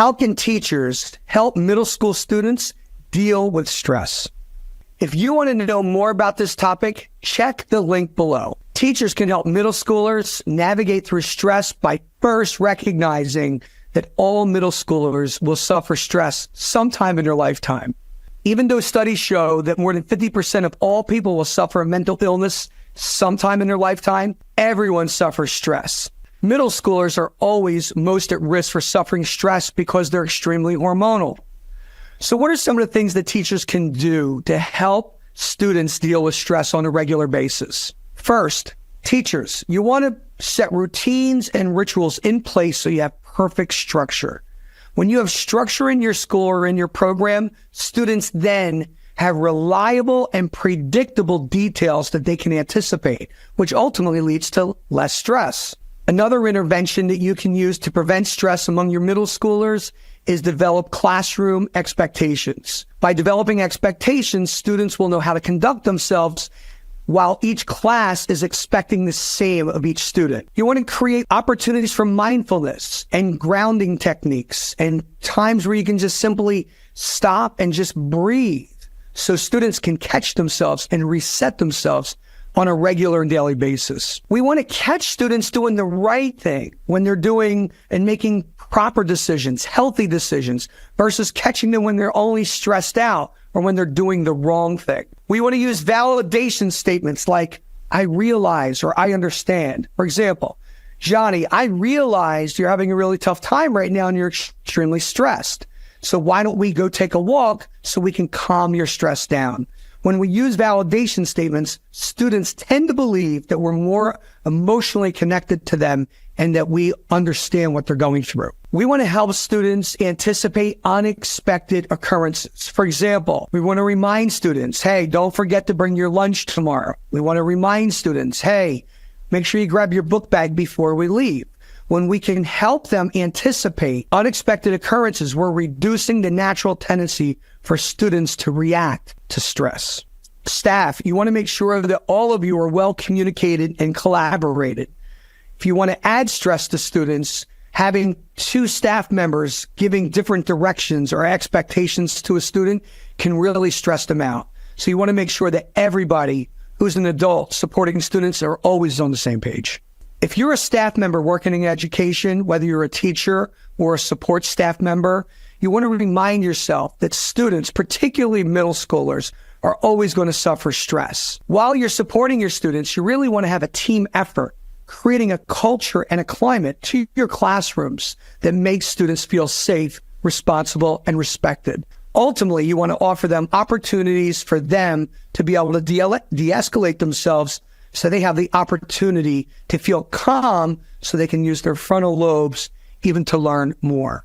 How can teachers help middle school students deal with stress? If you want to know more about this topic, check the link below. Teachers can help middle schoolers navigate through stress by first recognizing that all middle schoolers will suffer stress sometime in their lifetime. Even though studies show that more than 50% of all people will suffer a mental illness sometime in their lifetime, everyone suffers stress. Middle schoolers are always most at risk for suffering stress because they're extremely hormonal. So what are some of the things that teachers can do to help students deal with stress on a regular basis? First, teachers, you want to set routines and rituals in place so you have perfect structure. When you have structure in your school or in your program, students then have reliable and predictable details that they can anticipate, which ultimately leads to less stress. Another intervention that you can use to prevent stress among your middle schoolers is develop classroom expectations. By developing expectations, students will know how to conduct themselves while each class is expecting the same of each student. You want to create opportunities for mindfulness and grounding techniques and times where you can just simply stop and just breathe so students can catch themselves and reset themselves on a regular and daily basis. We want to catch students doing the right thing when they're doing and making proper decisions, healthy decisions, versus catching them when they're only stressed out or when they're doing the wrong thing. We want to use validation statements like, I realize or I understand. For example, Johnny, I realized you're having a really tough time right now and you're extremely stressed. So why don't we go take a walk so we can calm your stress down? When we use validation statements, students tend to believe that we're more emotionally connected to them and that we understand what they're going through. We want to help students anticipate unexpected occurrences. For example, we want to remind students, hey, don't forget to bring your lunch tomorrow. We want to remind students, hey, make sure you grab your book bag before we leave. When we can help them anticipate unexpected occurrences, we're reducing the natural tendency for students to react to stress. Staff, you want to make sure that all of you are well communicated and collaborated. If you want to add stress to students, having two staff members giving different directions or expectations to a student can really stress them out. So you want to make sure that everybody who's an adult supporting students are always on the same page. If you're a staff member working in education, whether you're a teacher or a support staff member, you want to remind yourself that students, particularly middle schoolers, are always going to suffer stress. While you're supporting your students, you really want to have a team effort, creating a culture and a climate to your classrooms that makes students feel safe, responsible, and respected. Ultimately, you want to offer them opportunities for them to be able to de-escalate themselves so they have the opportunity to feel calm so they can use their frontal lobes even to learn more.